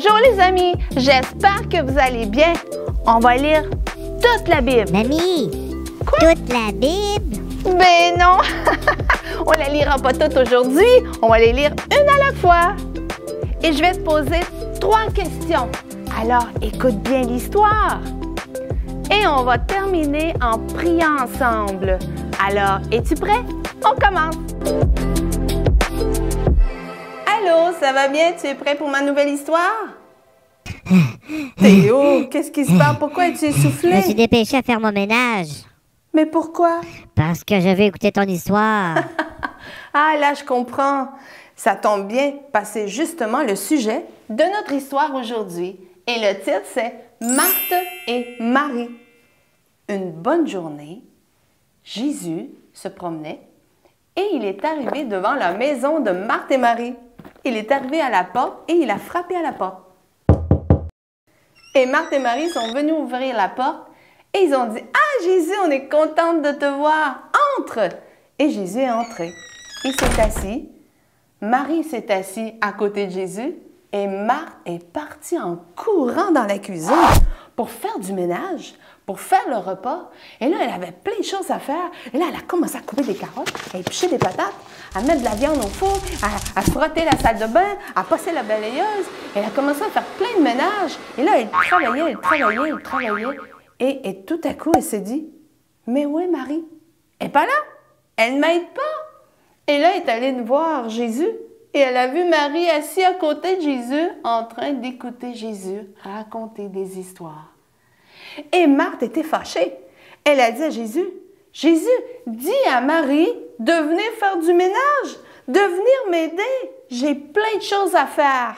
Bonjour les amis, j'espère que vous allez bien. On va lire toute la Bible. Mamie, Quoi? toute la Bible? Ben non, on la lira pas toute aujourd'hui, on va les lire une à la fois. Et je vais te poser 3 questions. Alors écoute bien l'histoire. Et on va terminer en priant ensemble. Alors, es-tu prêt? On commence. Allô, ça va bien? Tu es prêt pour ma nouvelle histoire? Théo, qu'est-ce qui se passe? Pourquoi es-tu essoufflé? Je me suis dépêché à faire mon ménage. Mais pourquoi? Parce que je vais écouter ton histoire. Ah, là, je comprends. Ça tombe bien, parce que c'est justement le sujet de notre histoire aujourd'hui. Et le titre, c'est Marthe et Marie. Une bonne journée, Jésus se promenait et il est arrivé devant la maison de Marthe et Marie. Il est arrivé à la porte et il a frappé à la porte. Et Marthe et Marie sont venus ouvrir la porte et ils ont dit « Ah, Jésus, on est contente de te voir! Entre! » Et Jésus est entré. Il s'est assis. Marie s'est assise à côté de Jésus et Marthe est partie en courant dans la cuisine pour faire du ménage, pour faire le repas. Et là, elle avait plein de choses à faire. Et là, elle a commencé à couper des carottes, à éplucher des patates, à mettre de la viande au four, à frotter la salle de bain, à passer la balayeuse. Elle a commencé à faire plein de ménage. Et là, elle travaillait. Et tout à coup, elle s'est dit, « Mais où est Marie? Elle n'est pas là? Elle ne m'aide pas? » Et là, elle est allée voir Jésus. Et elle a vu Marie assise à côté de Jésus, en train d'écouter Jésus raconter des histoires. Et Marthe était fâchée. Elle a dit à Jésus, « Jésus, dis à Marie de venir faire du ménage, de venir m'aider. J'ai plein de choses à faire. »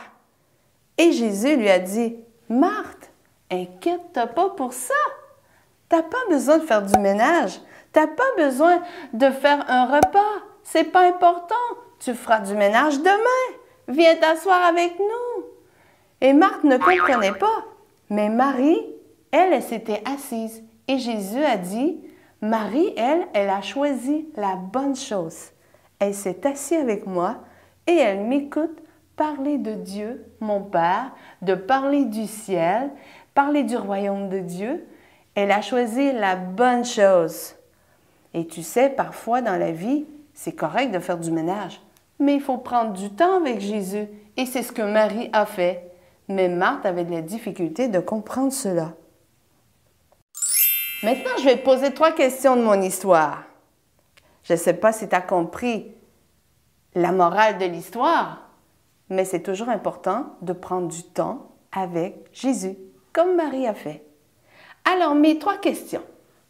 Et Jésus lui a dit, « Marthe, inquiète-toi pas pour ça. Tu n'as pas besoin de faire du ménage. Tu n'as pas besoin de faire un repas. C'est pas important. Tu feras du ménage demain. Viens t'asseoir avec nous. » Et Marthe ne comprenait pas. Mais Marie, elle s'était assise. Et Jésus a dit, Marie, elle a choisi la bonne chose. Elle s'est assise avec moi et elle m'écoute parler de Dieu, mon Père, de parler du ciel, parler du royaume de Dieu. Elle a choisi la bonne chose. Et tu sais, parfois dans la vie, c'est correct de faire du ménage. Mais il faut prendre du temps avec Jésus. Et c'est ce que Marie a fait. Mais Marthe avait de la difficulté de comprendre cela. Maintenant, je vais te poser 3 questions de mon histoire. Je ne sais pas si tu as compris la morale de l'histoire, mais c'est toujours important de prendre du temps avec Jésus, comme Marie a fait. Alors, mes 3 questions.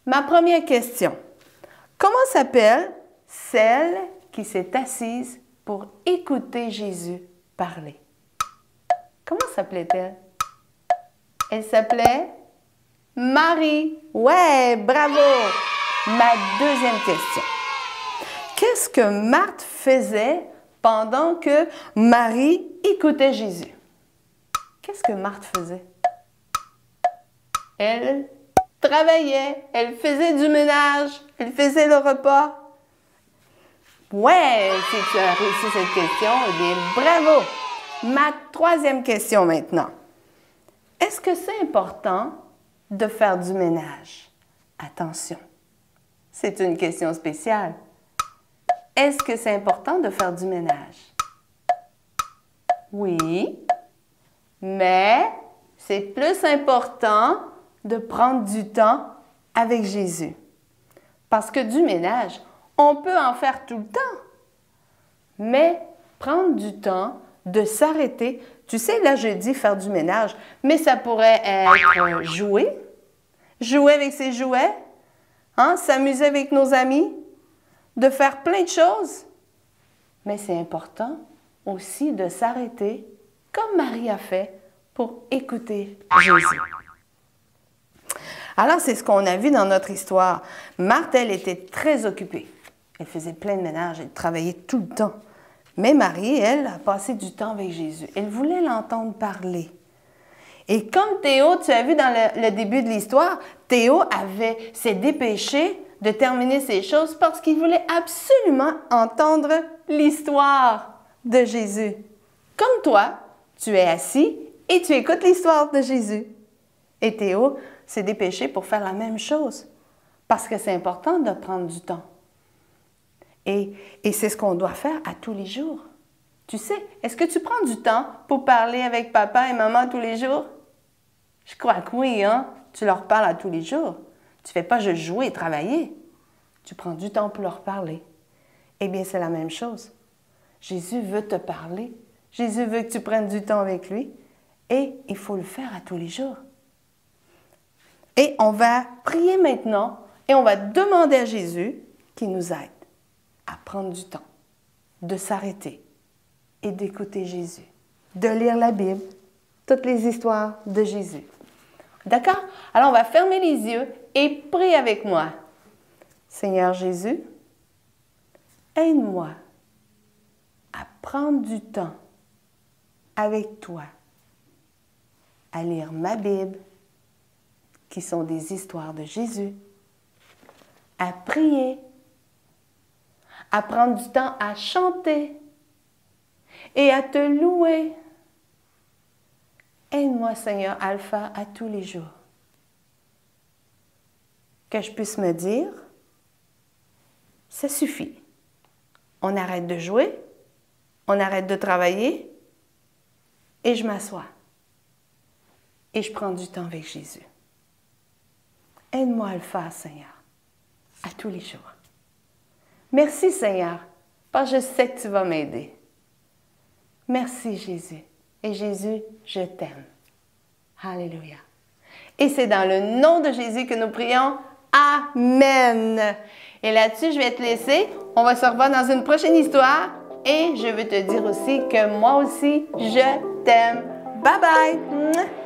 Ma première question. Comment s'appelle celle qui s'est assise pour écouter Jésus parler? Comment s'appelait-elle? Elle s'appelait Marie. Ouais, bravo! Ma deuxième question. Qu'est-ce que Marthe faisait pendant que Marie écoutait Jésus? Qu'est-ce que Marthe faisait? Elle travaillait, elle faisait du ménage, elle faisait le repas. Ouais, si tu as réussi cette question, eh bien, bravo! Ma 3e question maintenant. Est-ce que c'est important de faire du ménage? Attention, c'est une question spéciale. Est-ce que c'est important de faire du ménage? Oui, mais c'est plus important de prendre du temps avec Jésus. Parce que du ménage, on peut en faire tout le temps. Mais prendre du temps, de s'arrêter. Tu sais, là, je dis faire du ménage, mais ça pourrait être jouer avec ses jouets, hein? S'amuser avec nos amis, de faire plein de choses. Mais c'est important aussi de s'arrêter, comme Marie a fait, pour écouter Jésus. Alors, c'est ce qu'on a vu dans notre histoire. Marthe, elle était très occupée. Elle faisait plein de ménage, elle travaillait tout le temps. Mais Marie, elle, a passé du temps avec Jésus. Elle voulait l'entendre parler. Et comme Théo, tu as vu dans le début de l'histoire, Théo s'est dépêché de terminer ses choses parce qu'il voulait absolument entendre l'histoire de Jésus. Comme toi, tu es assis et tu écoutes l'histoire de Jésus. Et Théo s'est dépêché pour faire la même chose, parce que c'est important de prendre du temps. Et c'est ce qu'on doit faire à tous les jours. Tu sais, est-ce que tu prends du temps pour parler avec papa et maman tous les jours? Je crois que oui, hein? Tu leur parles à tous les jours. Tu ne fais pas juste jouer et travailler. Tu prends du temps pour leur parler. Eh bien, c'est la même chose. Jésus veut te parler. Jésus veut que tu prennes du temps avec lui. Et il faut le faire à tous les jours. Et on va prier maintenant et on va demander à Jésus qu'il nous aide à prendre du temps, de s'arrêter et d'écouter Jésus, de lire la Bible, toutes les histoires de Jésus. D'accord? Alors, on va fermer les yeux et prier avec moi. Seigneur Jésus, aide-moi à prendre du temps avec toi, à lire ma Bible, qui sont des histoires de Jésus, à prier, à prendre du temps à chanter et à te louer. Aide-moi, Seigneur, à le faire à tous les jours. Que je puisse me dire, ça suffit. On arrête de jouer, on arrête de travailler et je m'assois. Et je prends du temps avec Jésus. Aide-moi à le faire, Seigneur, à tous les jours. Merci, Seigneur, parce que je sais que tu vas m'aider. Merci, Jésus. Et Jésus, je t'aime. Alléluia. Et c'est dans le nom de Jésus que nous prions. Amen. Et là-dessus, je vais te laisser. On va se revoir dans une prochaine histoire. Et je veux te dire aussi que moi aussi, je t'aime. Bye bye.